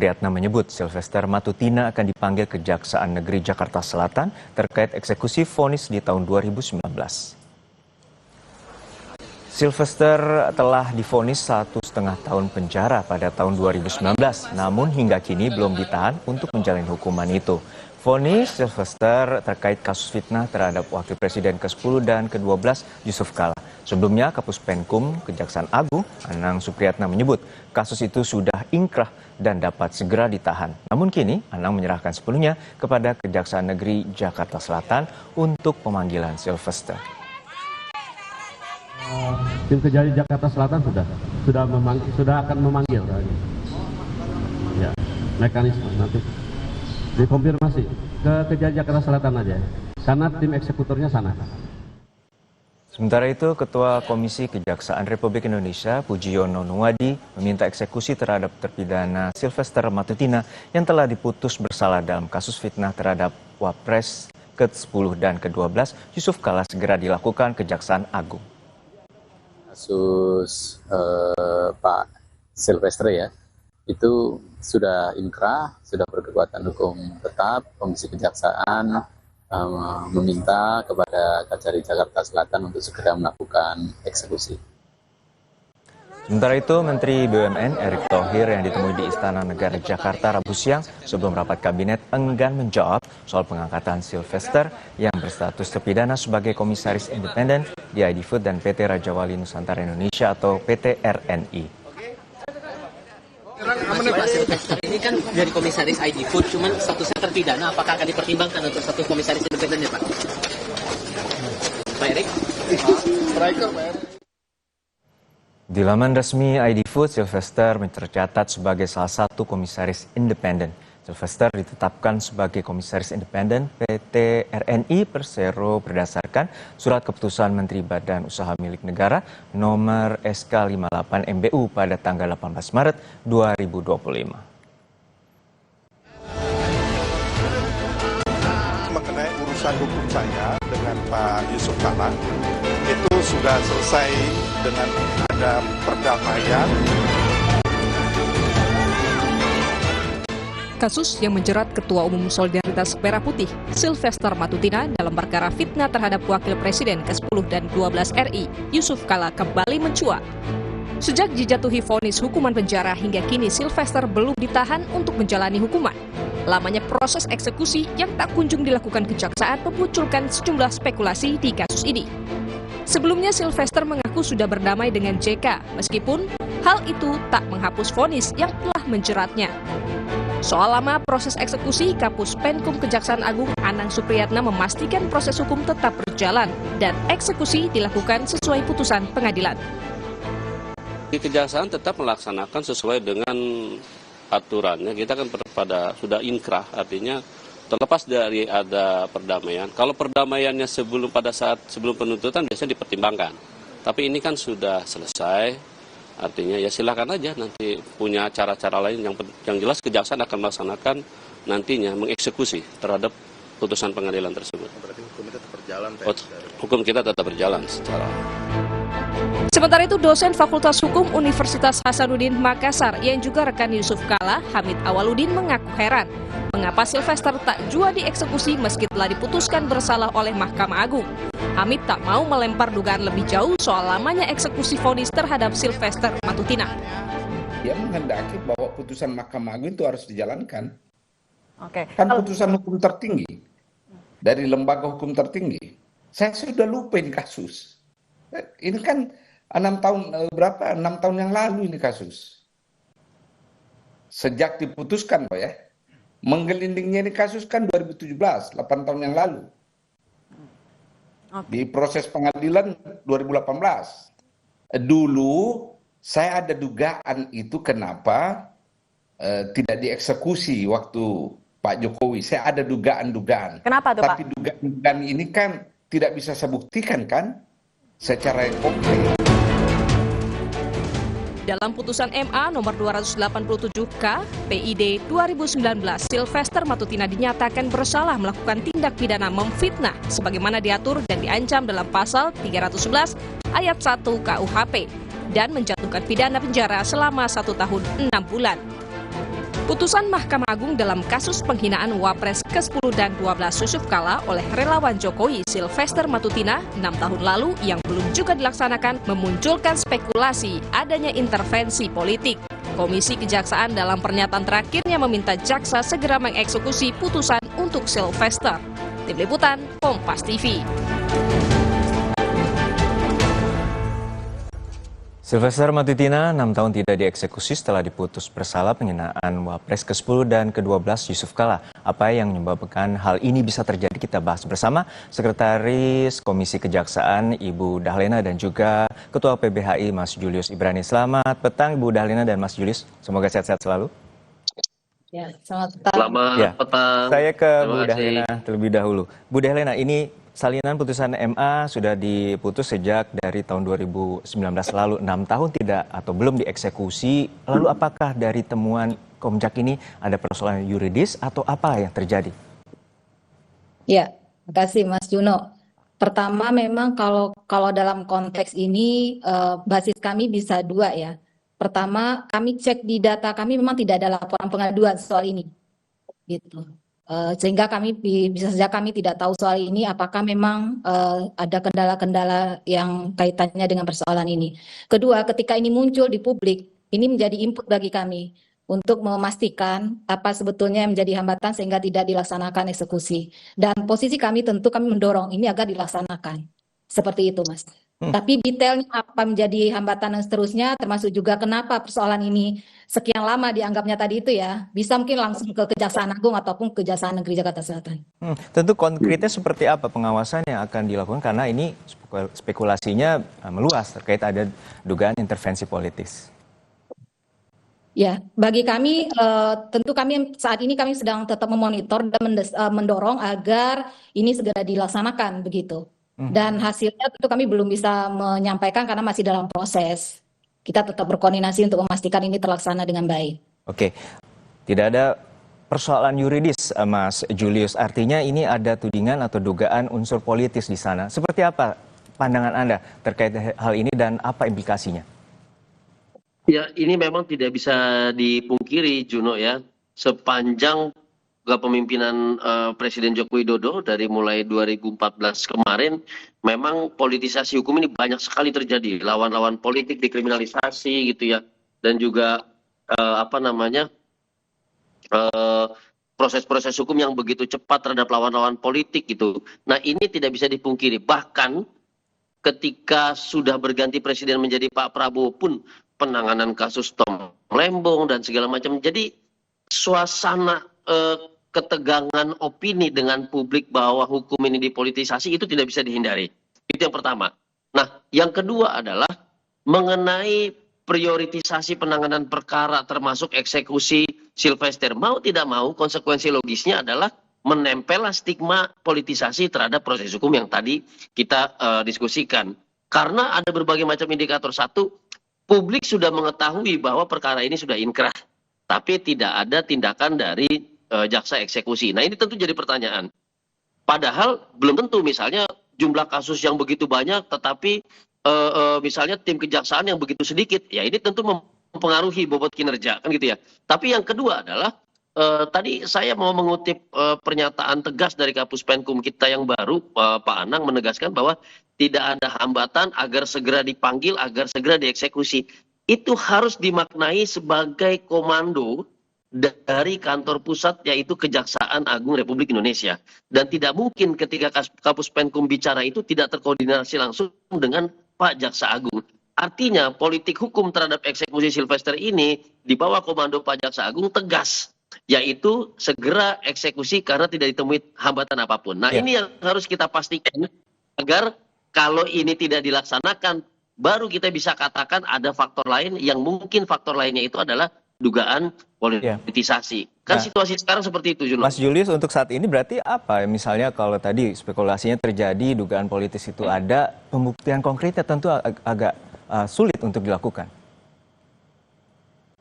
Supriyatna menyebut Sylvester Matutina akan dipanggil Kejaksaan Negeri Jakarta Selatan terkait eksekusi vonis di tahun 2019. Sylvester telah divonis 1,5 tahun penjara pada tahun 2019, namun hingga kini belum ditahan untuk menjalani hukuman itu. Vonis Sylvester terkait kasus fitnah terhadap Wakil Presiden ke-10 dan ke-12 Yusuf Kala. Sebelumnya, Kapus Penkum Kejaksaan Agung Anang Supriyatna menyebut kasus itu sudah ingkrah dan dapat segera ditahan. Namun kini Anang menyerahkan sepenuhnya kepada Kejaksaan Negeri Jakarta Selatan untuk pemanggilan Sylvester. Tim Kejari Jakarta Selatan sudah akan memanggil. Ya, mekanisme nanti dikonfirmasi ke Kejari Jakarta Selatan aja, karena tim eksekutornya sana. Sementara itu, Ketua Komisi Kejaksaan Republik Indonesia Pujiyono Nuwadi meminta eksekusi terhadap terpidana Sylvester Matutina yang telah diputus bersalah dalam kasus fitnah terhadap Wapres ke-10 dan ke-12 Yusuf Kala segera dilakukan Kejaksaan Agung. Kasus Pak Sylvester ya, itu sudah inkrah, sudah berkekuatan hukum tetap. Komisi Kejaksaan meminta kepada Kejari Jakarta Selatan untuk segera melakukan eksekusi. Sementara itu, Menteri BUMN Erick Thohir yang ditemui di Istana Negara Jakarta Rabu siang sebelum rapat kabinet enggan menjawab soal pengangkatan Sylvester yang berstatus terpidana sebagai komisaris independen di ID Food dan PT Raja Wali Nusantara Indonesia atau PT RNI. Pak Sylvester ini kan dari komisaris ID Food, cuman statusnya terpidana, apakah akan dipertimbangkan untuk status komisaris independen ya Pak? Pak Erick? Di laman resmi ID Food, Sylvester tercatat sebagai salah satu komisaris independen. Sylvester ditetapkan sebagai komisaris independen PT RNI Persero berdasarkan surat keputusan Menteri Badan Usaha Milik Negara nomor SK 58 MBU pada tanggal 18 Maret 2025. Mengenai urusan hukum saya dengan Pak Yusuf Kala, itu sudah selesai dengan ada perdamaian. Kasus yang menjerat Ketua Umum Solidaritas Merah Putih, Sylvester Matutina dalam perkara fitnah terhadap Wakil Presiden ke-10 dan 12 RI, Yusuf Kala kembali mencuat. Sejak dijatuhi vonis hukuman penjara hingga kini Sylvester belum ditahan untuk menjalani hukuman. Lamanya proses eksekusi yang tak kunjung dilakukan kejaksaan memunculkan sejumlah spekulasi di kasus ini. Sebelumnya Sylvester mengaku sudah berdamai dengan JK, meskipun hal itu tak menghapus vonis yang telah menjeratnya. Soal lama proses eksekusi, Kapus Penkum Kejaksaan Agung Anang Supriyatna memastikan proses hukum tetap berjalan dan eksekusi dilakukan sesuai putusan pengadilan. Di Kejaksaan tetap melaksanakan sesuai dengan aturannya. Kita kan sudah inkrah, artinya terlepas dari ada perdamaian. Kalau perdamaiannya sebelum penuntutan biasanya dipertimbangkan. Tapi ini kan sudah selesai. Artinya ya silakan aja nanti punya cara-cara lain, yang jelas Kejaksaan akan melaksanakan nantinya mengeksekusi terhadap putusan pengadilan tersebut. Berarti hukum kita tetap berjalan. Hukum kita tetap berjalan secara. Sementara itu, dosen Fakultas Hukum Universitas Hasanuddin Makassar yang juga rekan Yusuf Kala, Hamid Awaludin mengaku heran mengapa Sylvester tak jua dieksekusi meski telah diputuskan bersalah oleh Mahkamah Agung. Hamid tak mau melempar dugaan lebih jauh soal lamanya eksekusi vonis terhadap Sylvester Matutina. Dia menghendaki bahwa putusan Mahkamah Agung itu harus dijalankan. Oke. Kan putusan hukum tertinggi dari lembaga hukum tertinggi. Saya sudah lupain kasus. Ini kan 6 tahun yang lalu ini kasus. Sejak diputuskan Pak ya. Menggelindingnya ini kasus kan 2017, 8 tahun yang lalu. Di proses pengadilan 2018. Dulu saya ada dugaan itu kenapa tidak dieksekusi waktu Pak Jokowi. Saya ada dugaan-dugaan. Kenapa tuh Pak? Tapi dugaan-dugaan ini kan tidak bisa saya buktikan kan secara konkret. Dalam putusan MA nomor 287K PID 2019, Sylvester Matutina dinyatakan bersalah melakukan tindak pidana memfitnah sebagaimana diatur dan diancam dalam pasal 311 ayat 1 KUHP dan menjatuhkan pidana penjara selama 1 tahun 6 bulan. Putusan Mahkamah Agung dalam kasus penghinaan Wapres ke-10 dan 12 Yusuf Kala oleh relawan Jokowi Sylvester Matutina 6 tahun lalu yang belum juga dilaksanakan memunculkan spekulasi adanya intervensi politik. Komisi Kejaksaan dalam pernyataan terakhirnya meminta jaksa segera mengeksekusi putusan untuk Sylvester. Tim Liputan, Kompas TV. Sylvester Matutina 6 tahun tidak dieksekusi setelah diputus bersalah penghinaan Wapres ke-10 dan ke-12 Yusuf Kala. Apa yang menyebabkan hal ini bisa terjadi kita bahas bersama Sekretaris Komisi Kejaksaan Ibu Dahlena dan juga Ketua PBHI Mas Julius Ibrani. Selamat petang Ibu Dahlena dan Mas Julius. Semoga sehat-sehat selalu. Ya, selamat petang. Selamat petang. Saya ke Bu Dahlena terlebih dahulu. Bu Dahlena, ini salinan putusan MA sudah diputus sejak dari tahun 2019 lalu, 6 tahun tidak atau belum dieksekusi. Lalu apakah dari temuan Komjak ini ada persoalan yuridis atau apa yang terjadi? Ya, terima kasih Mas Juno. Pertama memang kalau dalam konteks ini basis kami bisa dua ya. Pertama, kami cek di data kami memang tidak ada laporan pengaduan soal ini. Gitu. Sehingga kami bisa saja kami tidak tahu soal ini apakah memang ada kendala-kendala yang kaitannya dengan persoalan ini. Kedua, ketika ini muncul di publik, ini menjadi input bagi kami untuk memastikan apa sebetulnya yang menjadi hambatan sehingga tidak dilaksanakan eksekusi. Dan posisi kami tentu kami mendorong ini agar dilaksanakan. Seperti itu, Mas. Tapi detailnya apa menjadi hambatan dan seterusnya, termasuk juga kenapa persoalan ini sekian lama dianggapnya tadi itu ya, bisa mungkin langsung ke Kejaksaan Agung ataupun Kejaksaan Negeri Jakarta Selatan. Tentu konkretnya seperti apa pengawasan yang akan dilakukan karena ini spekulasinya meluas terkait ada dugaan intervensi politis. Ya, bagi kami tentu kami saat ini kami sedang tetap memonitor dan mendorong agar ini segera dilaksanakan begitu. Dan hasilnya tentu kami belum bisa menyampaikan karena masih dalam proses. Kita tetap berkoordinasi untuk memastikan ini terlaksana dengan baik. Oke, tidak ada persoalan yuridis, Mas Julius. Artinya ini ada tudingan atau dugaan unsur politis di sana. Seperti apa pandangan Anda terkait hal ini dan apa implikasinya? Ya, ini memang tidak bisa dipungkiri, Juno ya. Sepanjang kepemimpinan Presiden Joko Widodo dari mulai 2014 kemarin, memang politisasi hukum ini banyak sekali terjadi. Lawan-lawan politik dikriminalisasi gitu ya, dan juga proses-proses hukum yang begitu cepat terhadap lawan-lawan politik gitu. Nah, ini tidak bisa dipungkiri. Bahkan ketika sudah berganti presiden menjadi Pak Prabowo pun penanganan kasus Tom Lembong dan segala macam. Jadi suasana ketegangan opini dengan publik bahwa hukum ini dipolitisasi itu tidak bisa dihindari. Itu yang pertama. Nah, yang kedua adalah mengenai prioritisasi penanganan perkara termasuk eksekusi Sylvester. Mau tidak mau konsekuensi logisnya adalah menempel stigma politisasi terhadap proses hukum yang tadi kita diskusikan. Karena ada berbagai macam indikator. Satu, publik sudah mengetahui bahwa perkara ini sudah inkrah, tapi tidak ada tindakan dari jaksa eksekusi. Nah, ini tentu jadi pertanyaan. Padahal belum tentu misalnya jumlah kasus yang begitu banyak, tetapi misalnya tim kejaksaan yang begitu sedikit, ya ini tentu mempengaruhi bobot kinerja, kan gitu ya. Tapi yang kedua adalah tadi saya mau mengutip pernyataan tegas dari Kapus Penkum kita yang baru, Pak Anang menegaskan bahwa tidak ada hambatan agar segera dipanggil, agar segera dieksekusi. Itu harus dimaknai sebagai komando dari kantor pusat, yaitu Kejaksaan Agung Republik Indonesia. Dan tidak mungkin ketika Kapus Penkum bicara itu tidak terkoordinasi langsung dengan Pak Jaksa Agung. Artinya politik hukum terhadap eksekusi Sylvester ini di bawah komando Pak Jaksa Agung tegas, yaitu segera eksekusi karena tidak ditemui hambatan apapun. Nah, ini yang harus kita pastikan agar kalau ini tidak dilaksanakan, baru kita bisa katakan ada faktor lain yang mungkin faktor lainnya itu adalah dugaan politisasi. Kan situasi sekarang seperti itu, Juno. Mas Julius, untuk saat ini berarti apa? Misalnya kalau tadi spekulasinya terjadi, dugaan politis itu ada, pembuktian konkretnya tentu agak sulit untuk dilakukan.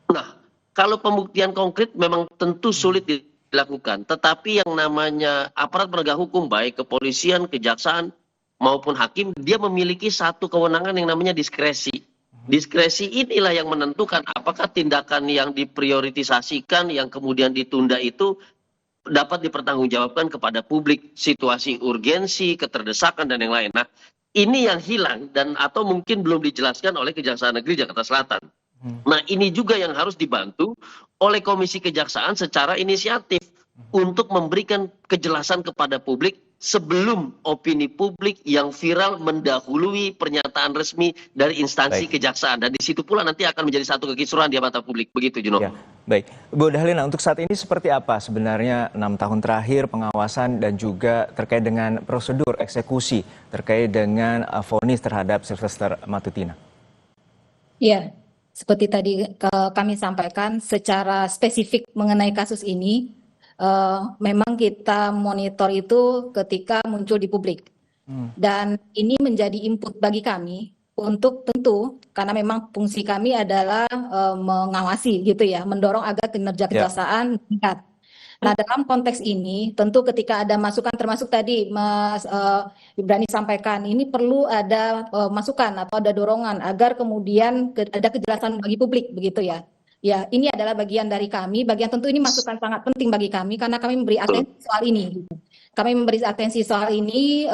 Nah, kalau pembuktian konkret memang tentu sulit dilakukan. Tetapi yang namanya aparat penegak hukum, baik kepolisian, kejaksaan, maupun hakim, dia memiliki satu kewenangan yang namanya diskresi. diskresi inilah yang menentukan apakah tindakan yang diprioritisasikan, yang kemudian ditunda itu dapat dipertanggungjawabkan kepada publik, situasi urgensi, keterdesakan, dan yang lain. Nah, ini yang hilang dan atau mungkin belum dijelaskan oleh Kejaksaan Negeri Jakarta Selatan. Nah, ini juga yang harus dibantu oleh Komisi Kejaksaan secara inisiatif untuk memberikan kejelasan kepada publik sebelum opini publik yang viral mendahului pernyataan resmi dari instansi kejaksaan. Dan di situ pula nanti akan menjadi satu kekisruhan di mata publik. Begitu, Juno. Ya, baik. Bu Dahlina, untuk saat ini seperti apa sebenarnya 6 tahun terakhir pengawasan dan juga terkait dengan prosedur eksekusi terkait dengan vonis terhadap Sylvester Matutina? Ya, seperti tadi kami sampaikan secara spesifik mengenai kasus ini, memang kita monitor itu ketika muncul di publik. Dan ini menjadi input bagi kami untuk tentu, karena memang fungsi kami adalah mengawasi gitu ya, mendorong agar kinerja kejaksaan meningkat. Nah, dalam konteks ini tentu ketika ada masukan termasuk tadi Mas Ibrani sampaikan, ini perlu ada masukan atau ada dorongan agar kemudian ada kejelasan bagi publik begitu ya. Ya, ini adalah bagian dari kami, bagian tentu ini masukan sangat penting bagi kami karena kami memberi atensi soal ini. Kami memberi atensi soal ini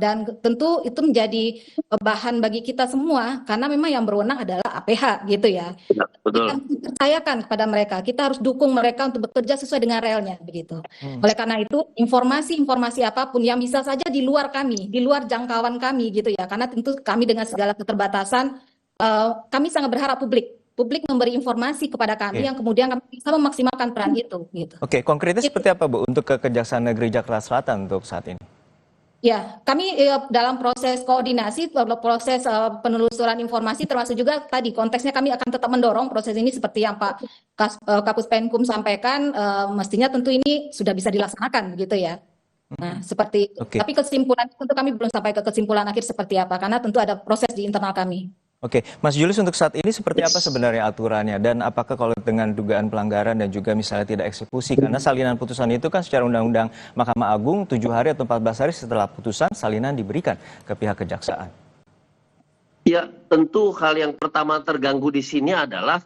dan tentu itu menjadi bahan bagi kita semua karena memang yang berwenang adalah APH gitu ya. Betul. Kita harus percayakan kepada mereka, kita harus dukung mereka untuk bekerja sesuai dengan realnya begitu. Oleh karena itu informasi-informasi apapun yang bisa saja di luar kami, di luar jangkauan kami gitu ya. Karena tentu kami dengan segala keterbatasan, kami sangat berharap publik memberi informasi kepada kami yang kemudian kami bisa memaksimalkan peran itu. Gitu. Oke, konkretnya seperti apa Bu untuk ke Kejaksaan Negeri Jakarta Selatan untuk saat ini? Ya, kami dalam proses koordinasi, proses penelusuran informasi termasuk juga tadi konteksnya kami akan tetap mendorong proses ini seperti yang Pak Kapus Penkum sampaikan, mestinya tentu ini sudah bisa dilaksanakan gitu ya. Nah, seperti itu. Tapi kesimpulan tentu kami belum sampai ke kesimpulan akhir seperti apa karena tentu ada proses di internal kami. Oke, Mas Julius untuk saat ini seperti apa sebenarnya aturannya dan apakah kalau dengan dugaan pelanggaran dan juga misalnya tidak eksekusi karena salinan putusan itu kan secara undang-undang Mahkamah Agung 7 hari atau 14 hari setelah putusan salinan diberikan ke pihak kejaksaan. Ya, tentu hal yang pertama terganggu di sini adalah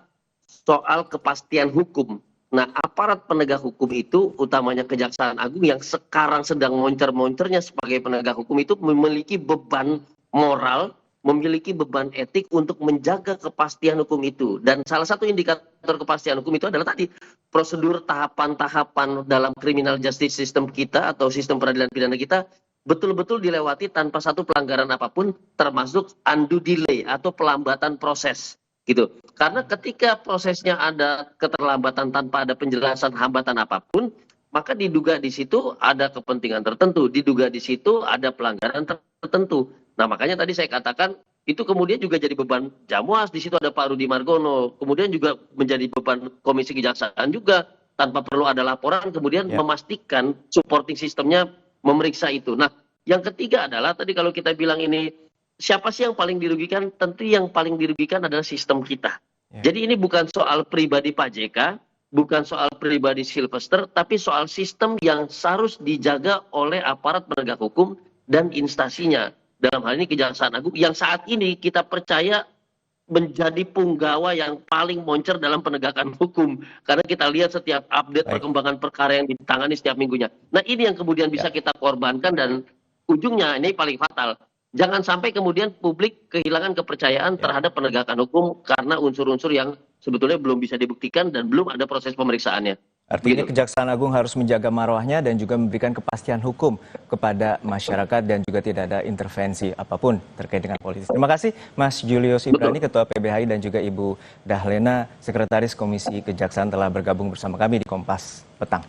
soal kepastian hukum. Nah, aparat penegak hukum itu utamanya Kejaksaan Agung yang sekarang sedang moncer-moncernya sebagai penegak hukum itu memiliki beban moral, memiliki beban etik untuk menjaga kepastian hukum itu. Dan salah satu indikator kepastian hukum itu adalah tadi prosedur tahapan-tahapan dalam criminal justice system kita atau sistem peradilan pidana kita betul-betul dilewati tanpa satu pelanggaran apapun termasuk undue delay atau pelambatan proses gitu. Karena ketika prosesnya ada keterlambatan tanpa ada penjelasan hambatan apapun, maka diduga di situ ada kepentingan tertentu, diduga di situ ada pelanggaran tertentu. Nah, makanya tadi saya katakan itu kemudian juga jadi beban Jamwas, di situ ada Pak Rudi Margono, kemudian juga menjadi beban Komisi Kejaksaan juga tanpa perlu ada laporan, kemudian memastikan supporting sistemnya memeriksa itu. Nah, yang ketiga adalah tadi kalau kita bilang ini siapa sih yang paling dirugikan? Tentu yang paling dirugikan adalah sistem kita. Jadi ini bukan soal pribadi Pak JK, bukan soal pribadi Sylvester, tapi soal sistem yang harus dijaga oleh aparat penegak hukum dan instansinya. Dalam hal ini Kejaksaan Agung yang saat ini kita percaya menjadi punggawa yang paling moncer dalam penegakan hukum. Karena kita lihat setiap update perkembangan perkara yang ditangani setiap minggunya. Nah, ini yang kemudian bisa kita korbankan dan ujungnya ini paling fatal. Jangan sampai kemudian publik kehilangan kepercayaan terhadap penegakan hukum karena unsur-unsur yang sebetulnya belum bisa dibuktikan dan belum ada proses pemeriksaannya. Artinya Kejaksaan Agung harus menjaga marwahnya dan juga memberikan kepastian hukum kepada masyarakat dan juga tidak ada intervensi apapun terkait dengan politik. Terima kasih Mas Julius Ibrani, Ketua PBHI dan juga Ibu Dahlena, Sekretaris Komisi Kejaksaan telah bergabung bersama kami di Kompas Petang.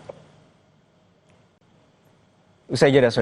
Usai jeda.